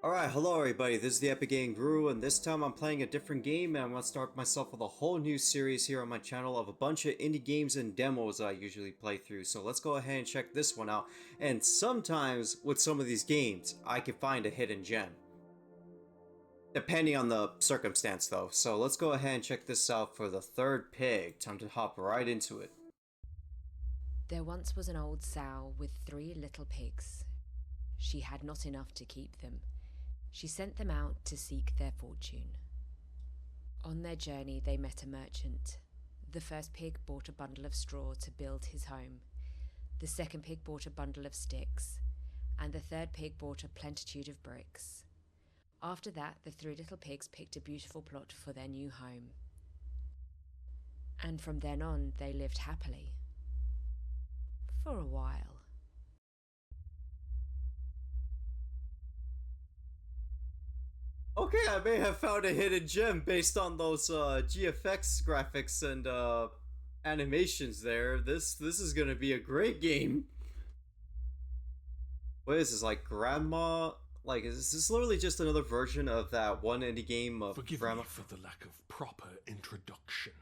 Alright, hello everybody, this is the EpicGamingGuru, and this time I'm playing a different game, and I'm going to start myself with a whole new series here on my channel of a bunch of indie games and demos I usually play through. So let's go ahead and check this one out, and sometimes with some of these games, I can find a hidden gem. Depending on the circumstance though, so let's go ahead and check this out for the third pig. Time to hop right into it. There once was an old sow with 3 little pigs. She had not enough to keep them. She sent them out to seek their fortune. On their journey they met a merchant. The first pig bought a bundle of straw to build his home. The second pig bought a bundle of sticks. And the third pig bought a plenitude of bricks. After that, the 3 little pigs picked a beautiful plot for their new home. And from then on, they lived happily. For a while. Okay, I may have found a hidden gem based on those GFX graphics and animations there. This is gonna be a great game. What is this, like Grandma? Like, is this literally just another version of that one indie game of Forgive Grandma? me for the lack of proper introduction,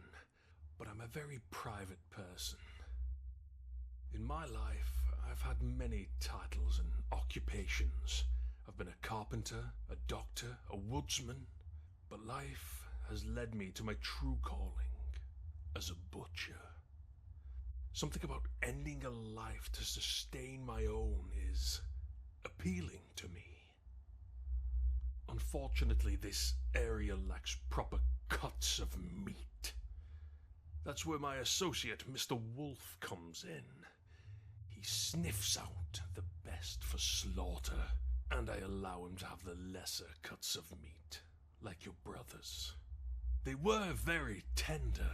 but I'm a very private person. In my life, I've had many titles and occupations. I've been a carpenter, a doctor, a woodsman, but life has led me to my true calling as a butcher. Something about ending a life to sustain my own is appealing to me. Unfortunately, this area lacks proper cuts of meat. That's where my associate, Mr. Wolf, comes in. He sniffs out the best for slaughter, and I allow him to have the lesser cuts of meat, like your brothers. They were very tender,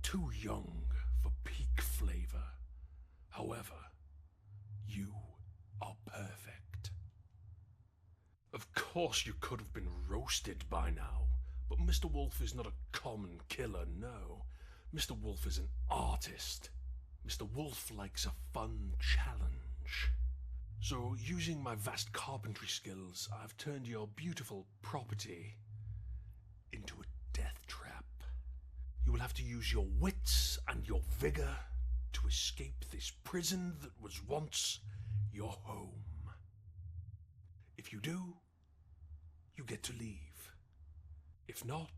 too young for peak flavor. However, you are perfect. Of course you could have been roasted by now, but Mr. Wolf is not a common killer, no. Mr. Wolf is an artist. Mr. Wolf likes a fun challenge. So, using my vast carpentry skills, I've turned your beautiful property into a death trap. You will have to use your wits and your vigor to escape this prison that was once your home. If you do, you get to leave. If not,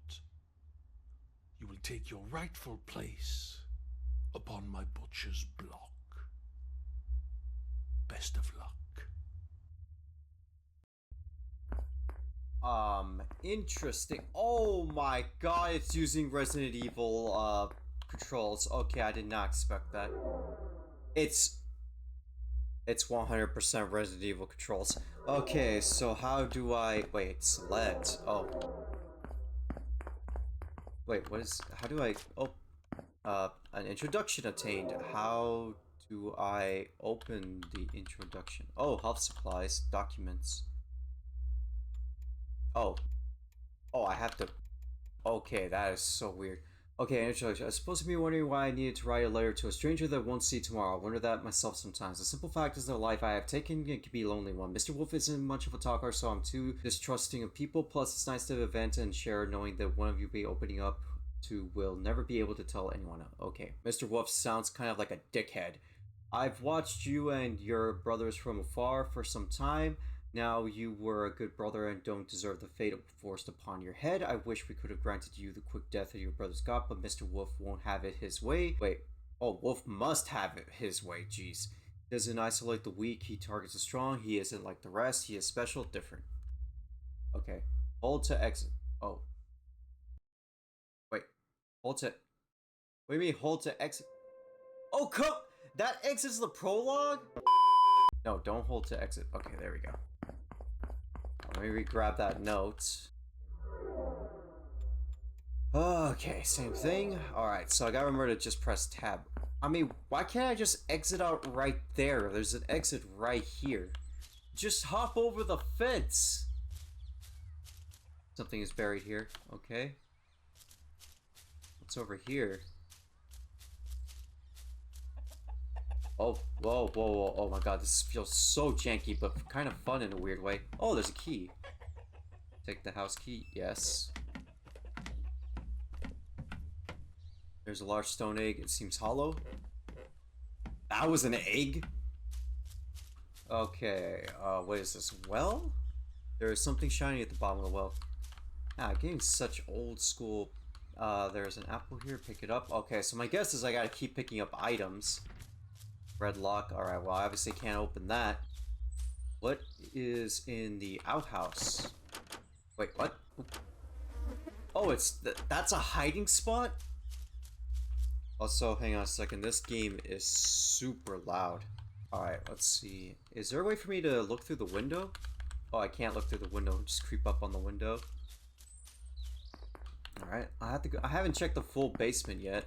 you will take your rightful place upon my butcher's block. Best of luck. Interesting. Oh my god, it's using Resident Evil, controls. Okay, I did not expect that. It's 100% Resident Evil controls. Okay, so how do I... Wait, select. Oh. Wait, what is... How do I... Oh. An introduction obtained. How do I open the introduction? Oh, health supplies, documents. Oh. Oh, I have to... Okay, that is so weird. Okay, introduction. I was supposed to be wondering why I needed to write a letter to a stranger that won't see tomorrow. I wonder that myself sometimes. The simple fact is the life I have taken it can be a lonely one. Mr. Wolf isn't much of a talker, so I'm too distrusting of people. Plus, it's nice to vent and share, knowing that one of you be opening up to will never be able to tell anyone. Okay, Mr. Wolf sounds kind of like a dickhead. I've watched you and your brothers from afar for some time. Now you were a good brother and don't deserve the fate forced upon your head. I wish we could have granted you the quick death that your brothers got, but Mr. Wolf won't have it his way. Wait. Oh, Wolf must have it his way, jeez. He doesn't isolate the weak, he targets the strong. He isn't like the rest, he is special, different. Okay. Hold to exit. Oh. Wait. Hold to... What do you mean, hold to exit? Oh, come... That exits the prologue? No, don't hold to exit. Okay, there we go. Let me re-grab that note. Okay, same thing. Alright, so I gotta remember to just press tab. I mean, why can't I just exit out right there? There's an exit right here. Just hop over the fence. Something is buried here. Okay. What's over here? Oh, whoa, whoa, whoa, oh my god, this feels so janky, but kind of fun in a weird way. Oh, there's a key. Take the house key. Yes. There's a large stone egg. It seems hollow. That was an egg? Okay, what is this? Well? There is something shiny at the bottom of the well. Ah, getting such old school. There's an apple here. Pick it up. Okay, so my guess is I gotta keep picking up items. Red lock. Alright, well, I obviously can't open that. What is in the outhouse? Wait, what? Oh, that's a hiding spot? Also, hang on a second. This game is super loud. Alright, let's see. Is there a way for me to look through the window? Oh, I can't look through the window. Just creep up on the window. Alright, I have to go. I haven't checked the full basement yet.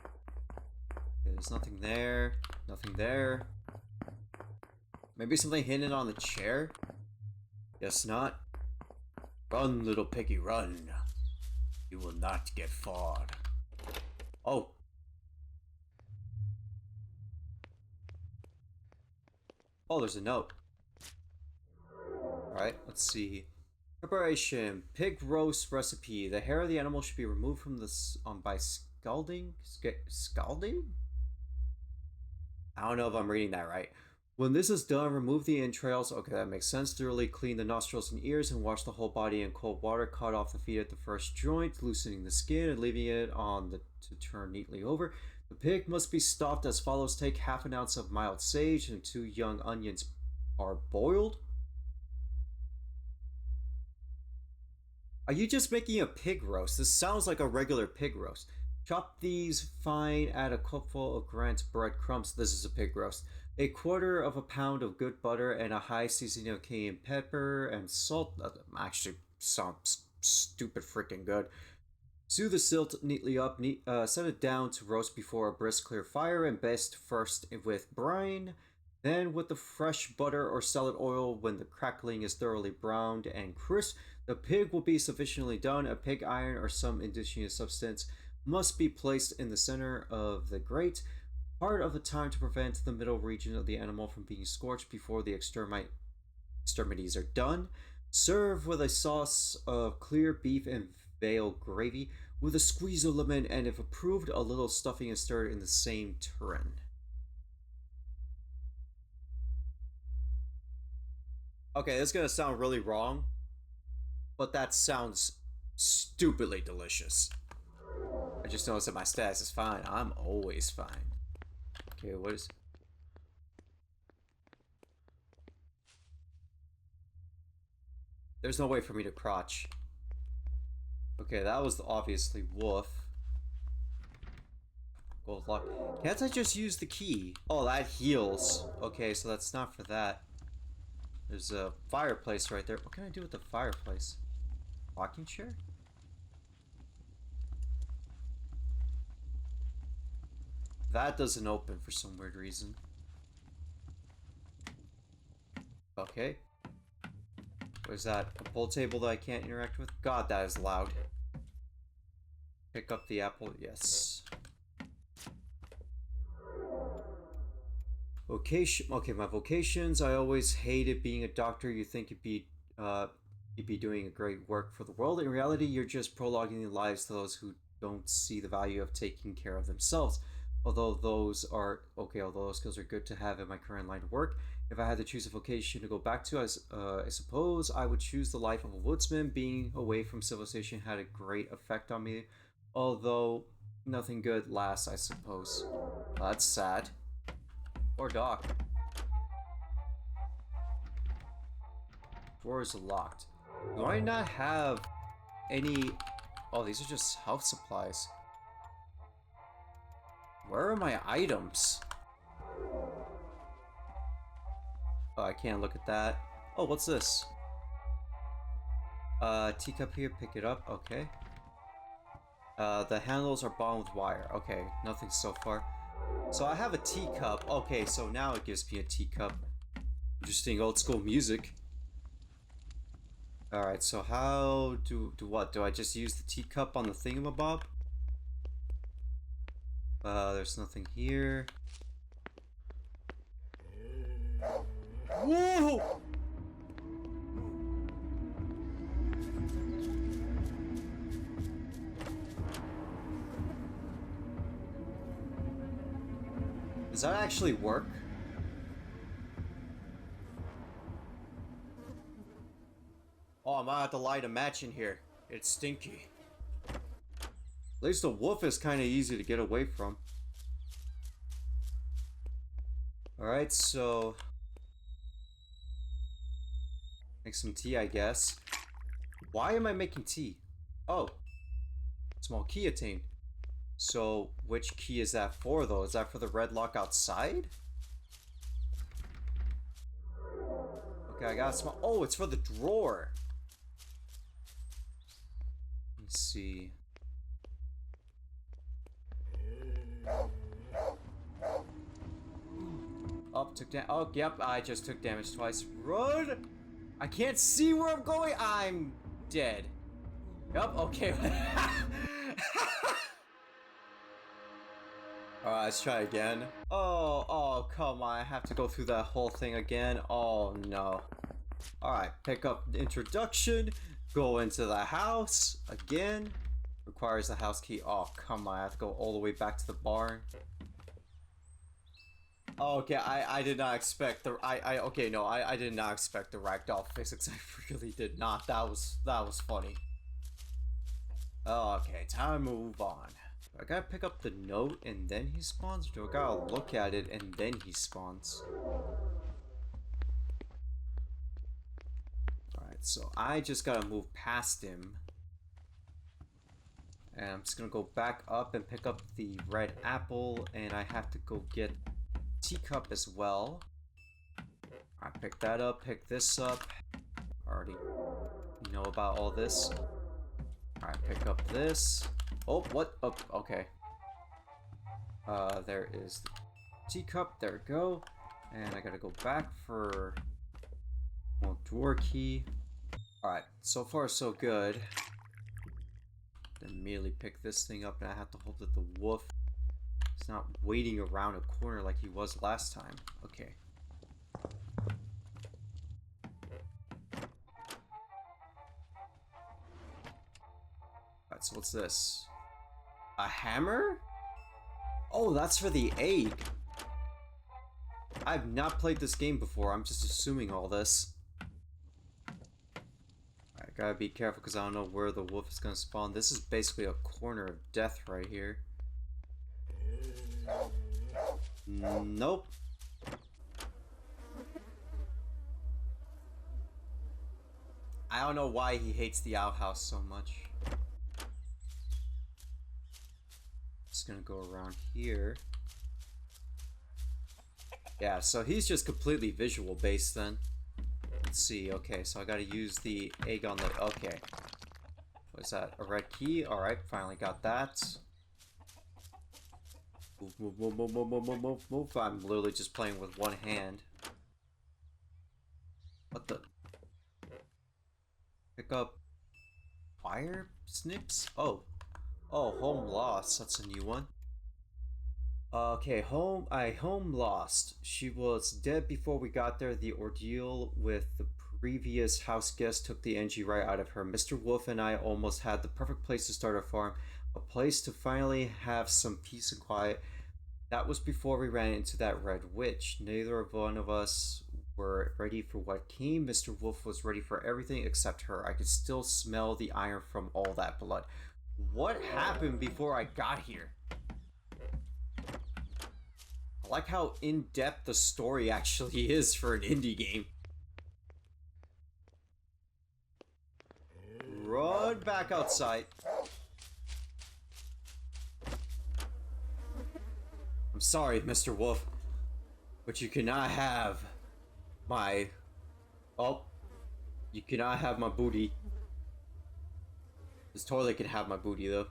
Okay, there's nothing there. Nothing there. Maybe something hidden on the chair? Guess not. Run, little piggy, run. You will not get far. Oh. Oh, there's a note. Alright, let's see. Preparation. Pig roast recipe. The hair of the animal should be removed from the by scalding? Scalding? I don't know if I'm reading that right. When this is done, remove the entrails. Okay, that makes sense. Thoroughly clean the nostrils and ears and wash the whole body in cold water. Cut off the feet at the first joint, loosening the skin and leaving it on to turn neatly over. The pig must be stuffed as follows. Take half an ounce of mild sage and 2 young onions parboiled. Are you just making a pig roast? This sounds like a regular pig roast. Chop these fine, add a cupful of Grant's breadcrumbs. This is a pig roast. A quarter of a pound of good butter and a high seasoning of cayenne pepper and salt. That actually sounds stupid freaking good. Sew the silt neatly up, set it down to roast before a brisk clear fire and baste first with brine, then with the fresh butter or salad oil. When the crackling is thoroughly browned and crisp, the pig will be sufficiently done. A pig iron or some indigenous substance must be placed in the center of the grate, part of the time to prevent the middle region of the animal from being scorched before the extremities are done. Serve with a sauce of clear beef and veal gravy with a squeeze of lemon, and if approved, a little stuffing is stirred in the same turn. Okay, this is gonna sound really wrong, but that sounds stupidly delicious. I just noticed that my status is fine. I'm always fine. Okay, what is... There's no way for me to crouch. Okay, that was obviously wolf. Gold lock. Can't I just use the key? Oh, that heals. Okay, so that's not for that. There's a fireplace right there. What can I do with the fireplace? Rocking chair? That doesn't open for some weird reason. Okay. What is that? A pool table that I can't interact with? God, that is loud. Pick up the apple. Yes. Vocation. Okay, my vocations. I always hated being a doctor. You think you'd be doing a great work for the world. In reality, you're just prologuing the lives to those who don't see the value of taking care of themselves. Although those skills are good to have in my current line of work, if I had to choose a vocation to go back to, I suppose I would choose the life of a woodsman. Being away from civilization had a great effect on me, although nothing good lasts, I suppose. That's sad. Or Doc. Door is locked. Do I not have any... Oh, these are just house supplies. Where are my items? Oh, I can't look at that. Oh, what's this? Teacup here, pick it up, okay. The handles are bound with wire. Okay, nothing so far. So I have a teacup. Okay, so now it gives me a teacup. Interesting old school music. Alright, so how do what? Do I just use the teacup on the thingamabob? There's nothing here. Whoa! Does that actually work? Oh, I might have to light a match in here. It's stinky. At least the wolf is kind of easy to get away from. Alright, so... make some tea, I guess. Why am I making tea? Oh. Small key attained. So, which key is that for, though? Is that for the red lock outside? Okay, I got a small... oh, it's for the drawer. Let's see. Oh, took damage. Oh, yep, I just took damage twice. Run! I can't see where I'm going. I'm dead. Yup, okay. Alright, let's try again. Oh, come on. I have to go through that whole thing again. Oh, no. Alright, pick up the introduction. Go into the house again. Requires the house key. Oh, come on. I have to go all the way back to the barn. Okay, I did not expect the okay, no, I did not expect the ragdoll physics. I really did not. That was funny. Okay, time to move on. I gotta pick up the note and then he spawns, or do I gotta look at it and then he spawns? Alright, so I just gotta move past him. And I'm just gonna go back up and pick up the red apple, and I have to go get teacup as well. I pick that up, pick this up. Already know about all this. Alright, pick up this. Oh, what? Oh, okay. There is the teacup. There we go. And I gotta go back for more drawer key. Alright, so far so good. Then immediately pick this thing up, and I have to hope that the wolf is not waiting around a corner like he was last time. Okay. Alright, so what's this? A hammer? Oh, that's for the egg. I've not played this game before. I'm just assuming all this. I gotta be careful because I don't know where the wolf is gonna spawn. This is basically a corner of death right here. Nope. I don't know why he hates the outhouse so much. Just gonna go around here. Yeah, so he's just completely visual based then. Let's see, okay, so I gotta use the egg on the... okay. What's that? A red key? Alright, finally got that. Move. I'm literally just playing with one hand. What the? Pick up... fire snips? Oh, home lost. That's a new one. Okay, home lost. She was dead before we got there. The ordeal with the previous house guest took the energy right out of her. Mr. Wolf and I almost had the perfect place to start our farm. A place to finally have some peace and quiet. That was before we ran into that red witch. Neither of one of us were ready for what came. Mr. Wolf was ready for everything except her. I could still smell the iron from all that blood. What happened before I got here? I like how in-depth the story actually is for an indie game. Run back outside. I'm sorry, Mr. Wolf, but you cannot have my... oh, you cannot have my booty. This toilet can have my booty, though.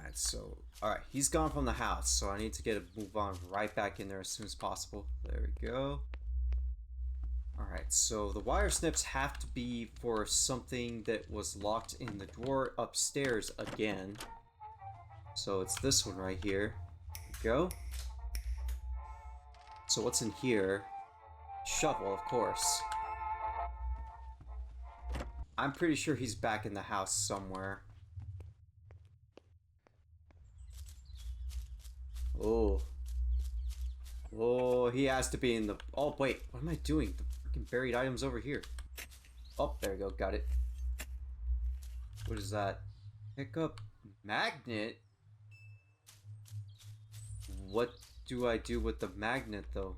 Alright, so... alright, he's gone from the house, so I need to get a move on right back in there as soon as possible. There we go. Alright, so the wire snips have to be for something that was locked in the drawer upstairs again. So it's this one right here. There we go. So what's in here? Shovel, of course. I'm pretty sure he's back in the house somewhere. Oh. Oh, he has to be in the... Oh, wait. What am I doing? The freaking buried items over here. Oh, there we go. Got it. What is that? Pick up magnet? What do I do with the magnet, though?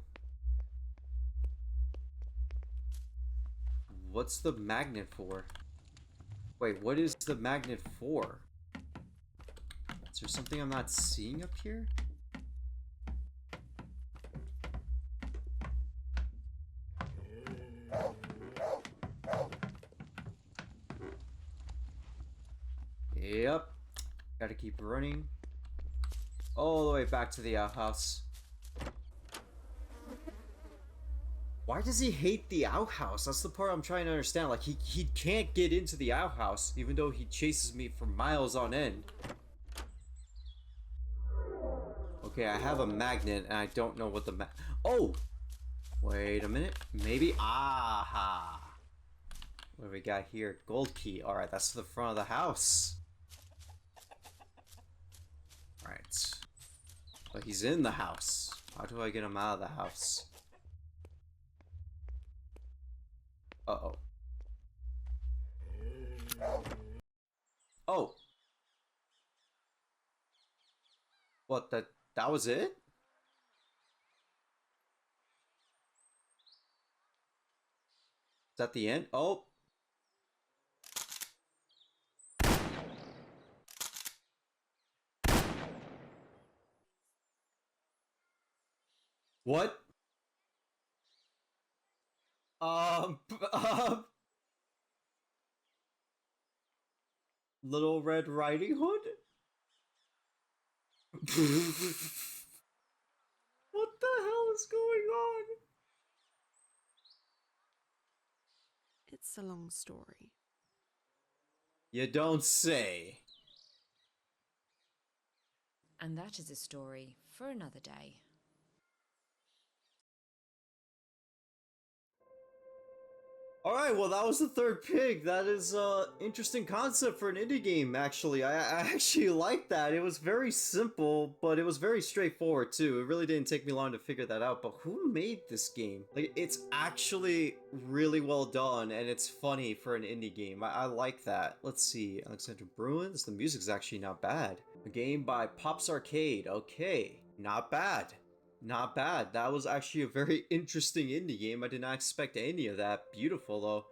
What's the magnet for? Wait, what is the magnet for? Is there something I'm not seeing up here? Yep. Gotta keep running. All the way back to the outhouse. Why does he hate the outhouse? That's the part I'm trying to understand. Like, he can't get into the outhouse, even though he chases me for miles on end. Okay, I have a magnet, and I don't know what the Oh! Wait a minute. Maybe... Aha! What do we got here? Gold key. Alright, that's to the front of the house. Alright. But he's in the house. How do I get him out of the house? Uh-oh. Oh! What, that was it? Is that the end? Oh! What? Um, um... Little Red Riding Hood? What the hell is going on? It's a long story. You don't say. And that is a story for another day. Alright, well that was the third pig. That is interesting concept for an indie game, actually. I actually like that. It was very simple, but it was very straightforward too. It really didn't take me long to figure that out, but who made this game? Like, it's actually really well done, and it's funny for an indie game. I like that. Let's see, Alexander Bruins? The music's actually not bad. A game by Pops Arcade. Okay, not bad. Not bad. That was actually a very interesting indie game. I did not expect any of that. Beautiful, though.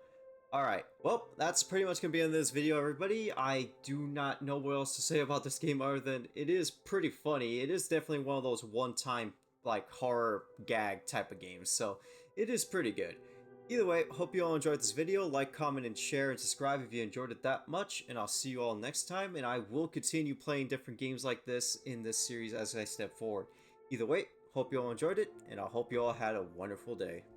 Alright, well, that's pretty much going to be the end of this video, everybody. I do not know what else to say about this game other than it is pretty funny. It is definitely one of those one-time, like, horror gag type of games, so it is pretty good. Either way, hope you all enjoyed this video. Like, comment, and share, and subscribe if you enjoyed it that much, and I'll see you all next time, and I will continue playing different games like this in this series as I step forward. Either way, hope you all enjoyed it, and I hope you all had a wonderful day.